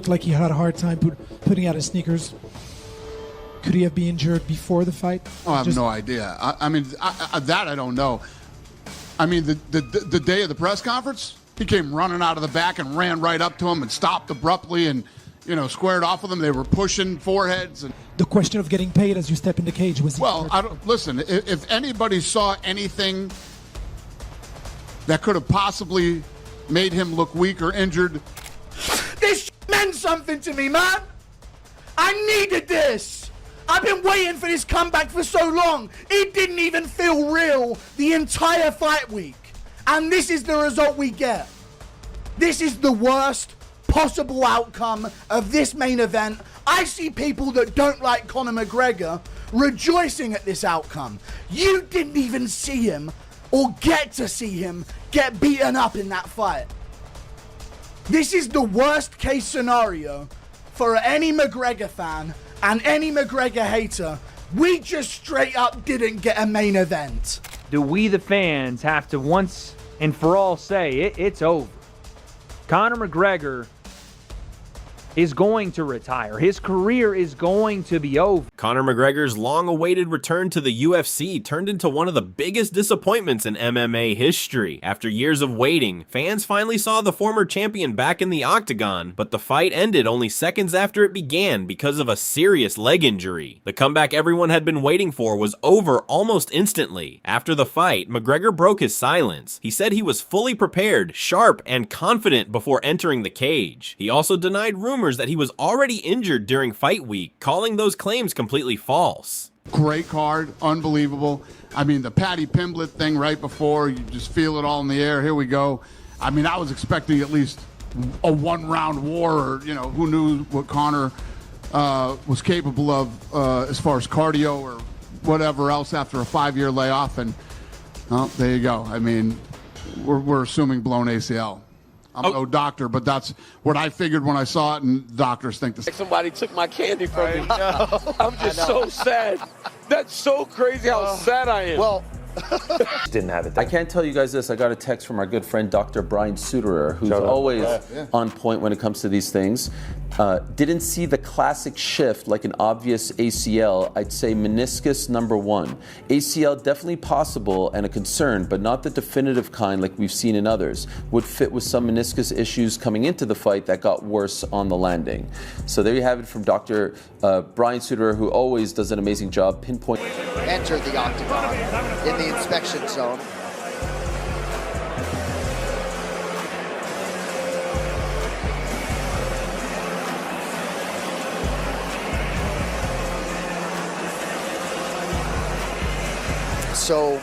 Looked like he had a hard time putting out his sneakers. Could he have been injured before the fight? Oh, I have no idea. I don't know. I mean, the day of the press conference, he came running out of the back and ran right up to him and stopped abruptly and, squared off with him. They were pushing foreheads. And the question of getting paid as you step in the cage was. Well, listen. If anybody saw anything that could have possibly made him look weak or injured, this meant something to me, man. I needed this. I've been waiting for this comeback for so long. It didn't even feel real the entire fight week. And this is the result we get. This is the worst possible outcome of this main event. I see people that don't like Conor McGregor rejoicing at this outcome. You didn't even see him or get to see him get beaten up in that fight. This is the worst case scenario for any McGregor fan and any McGregor hater. We just straight up didn't get a main event. Do we, the fans, have to once and for all say it's over? Conor McGregor is going to retire. His career is going to be over. Conor McGregor's long-awaited return to the UFC turned into one of the biggest disappointments in MMA history. After years of waiting, fans finally saw the former champion back in the Octagon, but the fight ended only seconds after it began because of a serious leg injury. The comeback everyone had been waiting for was over almost instantly. After the fight, McGregor broke his silence. He said he was fully prepared, sharp, and confident before entering the cage. He also denied rumors that he was already injured during fight week, calling those claims completely false. Great card, unbelievable. I mean, the Paddy Pimblett thing right before, you just feel it all in the air. Here we go. I mean, I was expecting at least a one-round war, or, who knew what Conor was capable of as far as cardio or whatever else after a 5-year layoff. And, well, there you go. I mean, we're assuming blown ACL. I'm no doctor, but that's what I figured when I saw it, and doctors think the same. Somebody took my candy from me. I'm just so sad. That's so crazy how sad I am. Well, didn't have it there. I can't tell you guys this. I got a text from our good friend Dr. Brian Suterer, who's always on point when it comes to these things. Didn't see the classic shift like an obvious ACL. I'd say meniscus number 1. ACL definitely possible and a concern, but not the definitive kind like we've seen in others. Would fit with some meniscus issues coming into the fight that got worse on the landing. So there you have it from Dr. Brian Suterer, who always does an amazing job pinpointing. Enter the Octagon in the inspection zone. So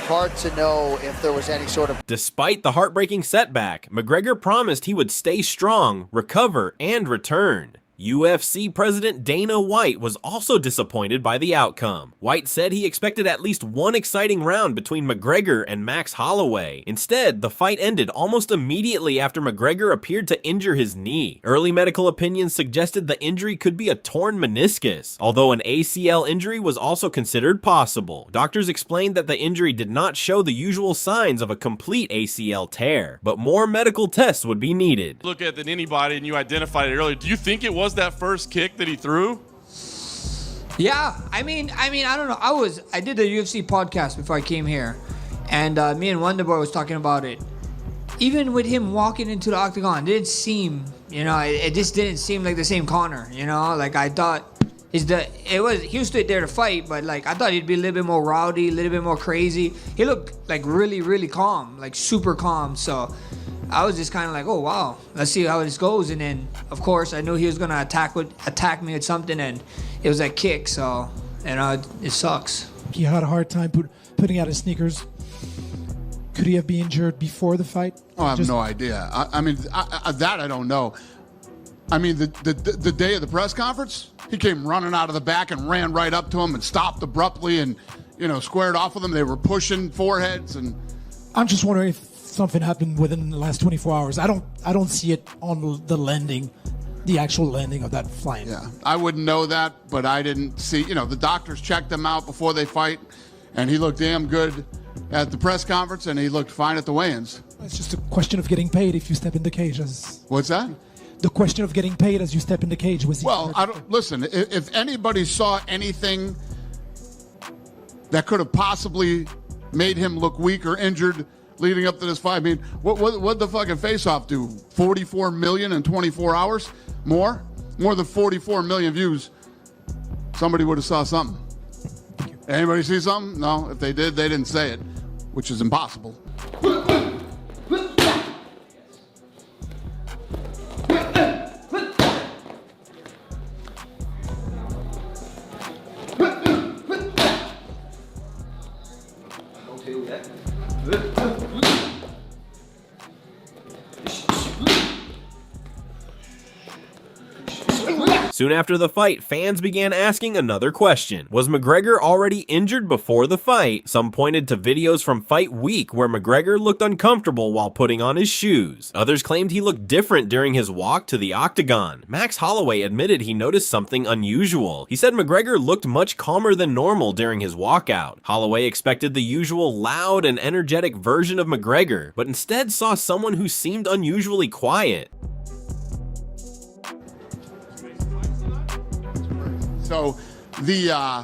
hard to know if there was any sort of... Despite the heartbreaking setback, McGregor promised he would stay strong, recover, and return. UFC President Dana White was also disappointed by the outcome. White said he expected at least one exciting round between McGregor and Max Holloway. Instead, the fight ended almost immediately after McGregor appeared to injure his knee. Early medical opinions suggested the injury could be a torn meniscus, although an ACL injury was also considered possible. Doctors explained that the injury did not show the usual signs of a complete ACL tear, but more medical tests would be needed. Look at than anybody, and you identified it earlier. Do you think it was that first kick that he threw? Yeah, I mean, I don't know. I did the UFC podcast before I came here, and me and Wonderboy was talking about it. Even with him walking into the Octagon, it didn't seem, it just didn't seem like the same Conor. Like I thought, he was straight there to fight, but like I thought he'd be a little bit more rowdy, a little bit more crazy. He looked like really, really calm, like super calm. So I was just kind of like, oh wow, let's see how this goes. And then, of course, I knew he was gonna attack me with something, and it was that kick. So, it sucks. He had a hard time putting out his sneakers. Could he have been injured before the fight? Oh, I have no idea. I don't know. I mean, the day of the press conference, he came running out of the back and ran right up to him and stopped abruptly and, squared off with him. They were pushing foreheads, and I'm just wondering if something happened within the last 24 hours. I don't see it on the landing, the actual landing of that flight. Yeah, I wouldn't know that, but I didn't see, the doctors checked him out before they fight, and he looked damn good at the press conference, and he looked fine at the weigh-ins. It's just a question of getting paid if you step in the cage. What's that? the question of getting paid as you step in the cage was. Well, I don't listen. If anybody saw anything that could have possibly made him look weak or injured leading up to this fight, I mean, what the fucking face-off do? 44 million in 24 hours? More than 44 million views. Somebody would have saw something. Anybody see something? No. If they did, they didn't say it, which is impossible. Soon after the fight, fans began asking another question. Was McGregor already injured before the fight? Some pointed to videos from Fight Week where McGregor looked uncomfortable while putting on his shoes. Others claimed he looked different during his walk to the Octagon. Max Holloway admitted he noticed something unusual. He said McGregor looked much calmer than normal during his walkout. Holloway expected the usual loud and energetic version of McGregor, but instead saw someone who seemed unusually quiet. So when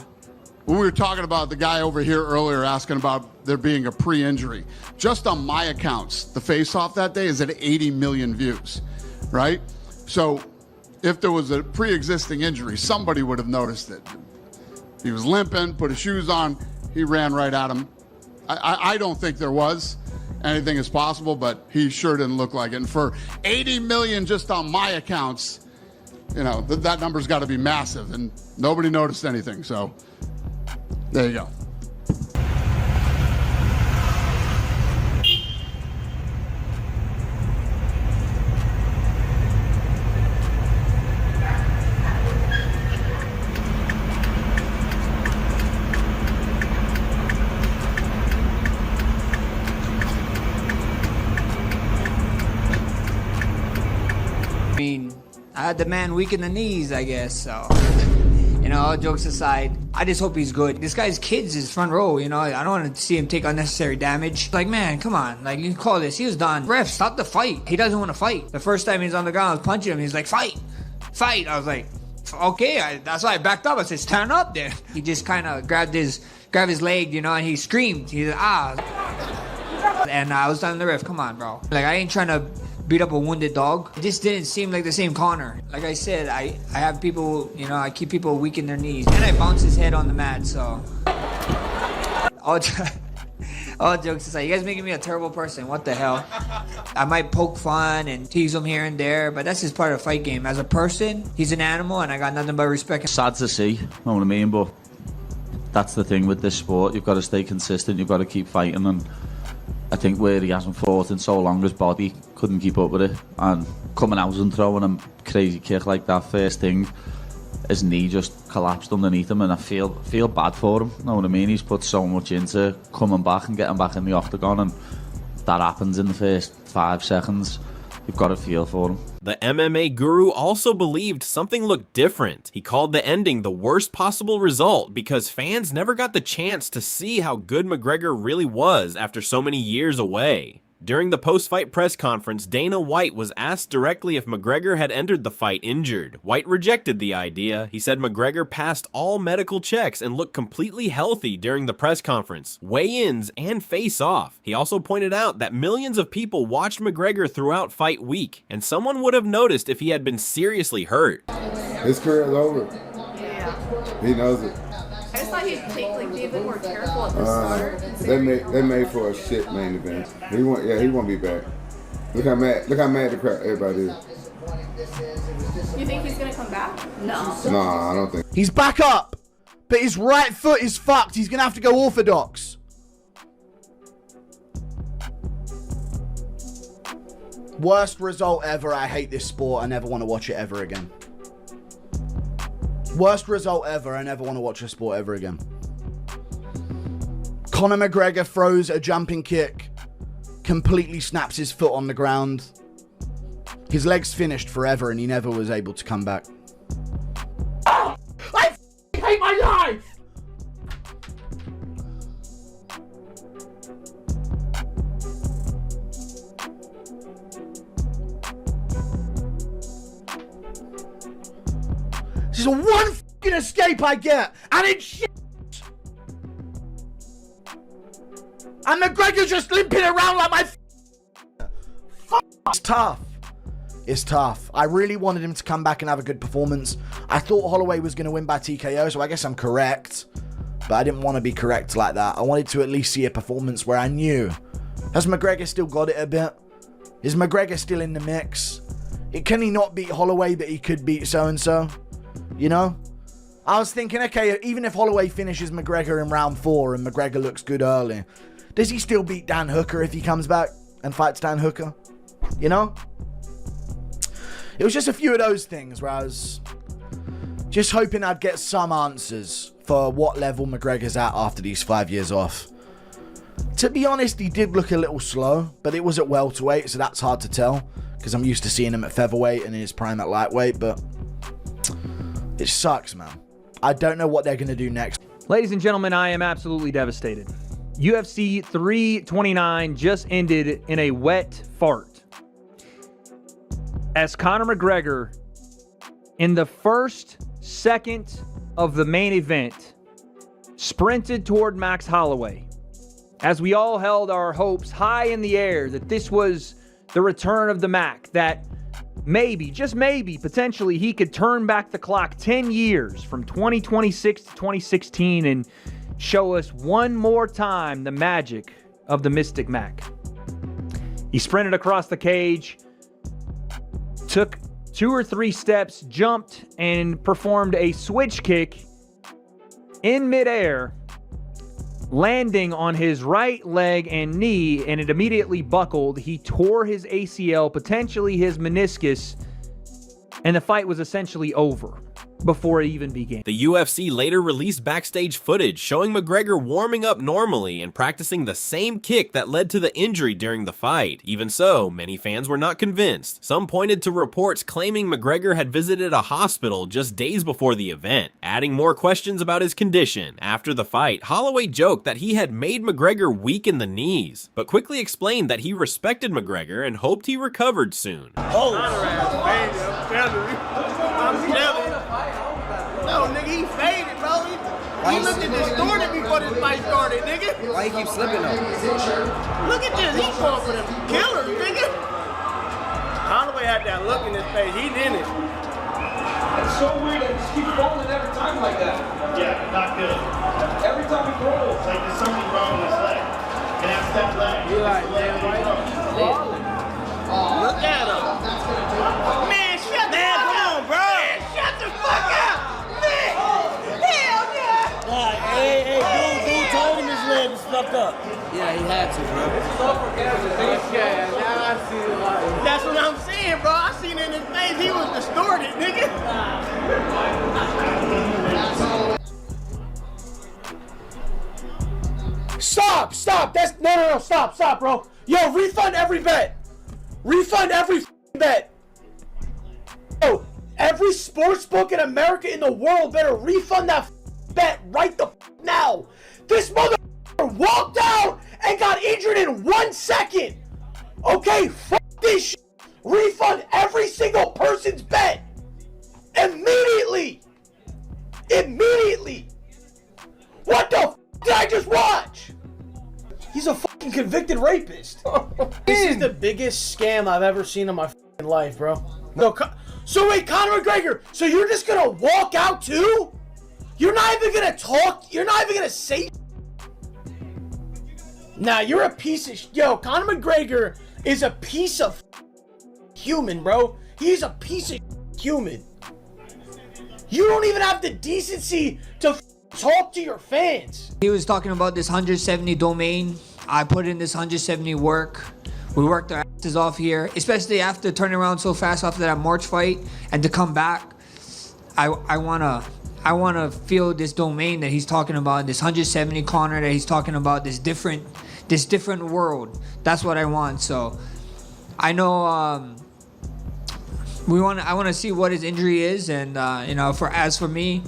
we were talking about the guy over here earlier asking about there being a pre-injury, just on my accounts, the face-off that day is at 80 million views, right? So if there was a pre-existing injury, somebody would have noticed it. He was limping, put his shoes on, he ran right at him. I don't think there was. Anything is possible, but he sure didn't look like it. And for 80 million just on my accounts, you know, that number's got to be massive, and nobody noticed anything. So there you go. I mean, I had the man weak in the knees, I guess, so. You know, all jokes aside, I just hope he's good. This guy's kids is front row, you know. I don't want to see him take unnecessary damage. Like, man, come on. Like, you call this. He was done. Ref, stop the fight. He doesn't want to fight. The first time he's on the ground, I was punching him. He's like, fight. Fight. I was like, okay. That's why I backed up. I said, stand up there. He just kind of grabbed his leg, you know, and he screamed. He's like, ah. And I was telling the ref, come on, bro. Like, I ain't trying to beat up a wounded dog. It just didn't seem like the same Conor. Like I said, I have people, you know, I keep people weak in their knees. And I bounce his head on the mat, so. All jokes aside, you guys making me a terrible person. What the hell? I might poke fun and tease him here and there, but that's just part of the fight game. As a person, he's an animal, and I got nothing but respect. Sad to see, you know what I mean? But that's the thing with this sport. You've got to stay consistent. You've got to keep fighting, and I think where he hasn't fought in so long, his body couldn't keep up with it. And coming out and throwing a crazy kick like that first thing, his knee just collapsed underneath him, and I feel bad for him. You know what I mean? He's put so much into coming back and getting back in the octagon, and that happens in the first 5 seconds. You've got to feel for him. The MMA guru also believed something looked different. He called the ending the worst possible result because fans never got the chance to see how good McGregor really was after so many years away. During the post-fight press conference, Dana White was asked directly if McGregor had entered the fight injured. White rejected the idea. He said McGregor passed all medical checks and looked completely healthy during the press conference, weigh-ins, and face-off. He also pointed out that millions of people watched McGregor throughout Fight Week, and someone would have noticed if he had been seriously hurt. His career is over. Yeah. He knows it. I just thought he'd be a bit more careful at the start. They made for a shit main event. He won't be back. Look how mad the crowd everybody is. You think he's gonna come back? No. No, I don't think. He's back up, but his right foot is fucked. He's gonna have to go orthodox. Worst result ever. I hate this sport. I never want to watch it ever again. Worst result ever. I never want to watch a sport ever again. Conor McGregor throws a jumping kick, completely snaps his foot on the ground. His leg's finished forever, and he never was able to come back. I hate my life! Just one fucking escape I get, and it's shit. And McGregor's just limping around like my It's tough. It's tough. I really wanted him to come back and have a good performance. I thought Holloway was going to win by TKO, so I guess I'm correct. But I didn't want to be correct like that. I wanted to at least see a performance where I knew. Has McGregor still got it a bit? Is McGregor still in the mix? Can he not beat Holloway, but he could beat so-and-so? You know? I was thinking, okay, even if Holloway finishes McGregor in round 4 and McGregor looks good early, does he still beat Dan Hooker if he comes back and fights Dan Hooker? You know? It was just a few of those things where I was just hoping I'd get some answers for what level McGregor's at after these 5 years off. To be honest, he did look a little slow, but it was at welterweight, so that's hard to tell because I'm used to seeing him at featherweight and in his prime at lightweight, but it sucks, man. I don't know what they're going to do next. Ladies and gentlemen, I am absolutely devastated. UFC 329 just ended in a wet fart, as Conor McGregor, in the first second of the main event, sprinted toward Max Holloway, as we all held our hopes high in the air that this was the return of the Mac, that maybe, just maybe, potentially he could turn back the clock 10 years from 2026 to 2016 and show us one more time the magic of the Mystic Mac. He sprinted across the cage, took 2 or 3 steps, jumped, and performed a switch kick in midair, landing on his right leg and knee, and it immediately buckled. He tore his ACL, potentially his meniscus, and the fight was essentially over before it even began. The UFC later released backstage footage showing McGregor warming up normally and practicing the same kick that led to the injury during the fight. Even so, many fans were not convinced. Some pointed to reports claiming McGregor had visited a hospital just days before the event, adding more questions about his condition. After the fight, Holloway joked that he had made McGregor weak in the knees, but quickly explained that he respected McGregor and hoped he recovered soon. Oh, I'm telling you. No, nigga, he faded, bro. He looked distorted before this fight started, nigga. Why he keep slipping though? Look at this. He's going for them killers, nigga. Holloway had that look in his face. He didn't. It's so weird that he just keeps rolling every time like that. Yeah, not good. Every time he rolls. Like there's something wrong with his leg. And that's that leg. You're like, man, why you keep rolling? Look at him. Man, shut the fuck up, bro. Man, shut the fuck up. Man, hell yeah. Hey, dude told him his leg was fucked up. Yeah, he had to, bro. Okay, now I see it. That's what I'm saying, bro. I seen it in his face. He was distorted, nigga. Stop. That's no, stop, bro. Yo, refund every bet. Refund every bet. Yo, every sports book in America, in the world, better refund that bet right the now. This motherfucker walked out and got injured in 1 second. Okay, fuck this shit. Refund every single person's bet. Immediately. What the f did I just watch? He's a fucking convicted rapist. This is the biggest scam I've ever seen in my fucking life, bro. No, so wait, Conor McGregor, so you're just gonna walk out too? You're not even gonna talk? You're not even gonna say? Nah, you're a piece of yo, Conor McGregor is a piece of human, bro. He's a piece of human. You don't even have the decency to talk to your fans. He was talking about this 170 domain. I put in this 170 work. We worked our asses off here, especially after turning around so fast after that March fight, and to come back. I wanna feel this domain that he's talking about, this 170 corner that he's talking about, this different world. That's what I want. So I know I want to see what his injury is, and as for me,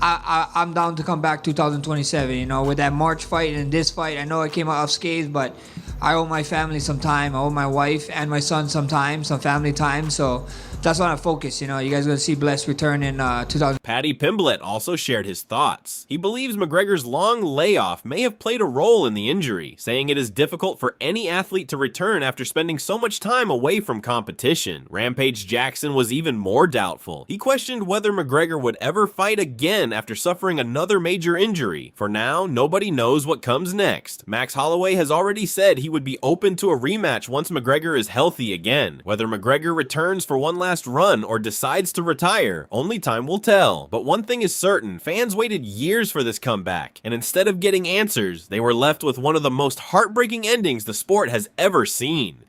I'm down to come back 2027. With that March fight and this fight, I know I came out unscathed, but I owe my family some time. I owe my wife and my son some time, some family time. So that's on our focus. You know, you guys are gonna see Bless return in 2000. Paddy Pimblett also shared his thoughts. He believes McGregor's long layoff may have played a role in the injury, saying it is difficult for any athlete to return after spending so much time away from competition. Rampage Jackson was even more doubtful. He questioned whether McGregor would ever fight again after suffering another major injury. For now, nobody knows what comes next. Max Holloway has already said he would be open to a rematch once McGregor is healthy again. Whether McGregor returns for one last run or decides to retire, only time will tell. But one thing is certain, fans waited years for this comeback, and instead of getting answers, they were left with one of the most heartbreaking endings the sport has ever seen.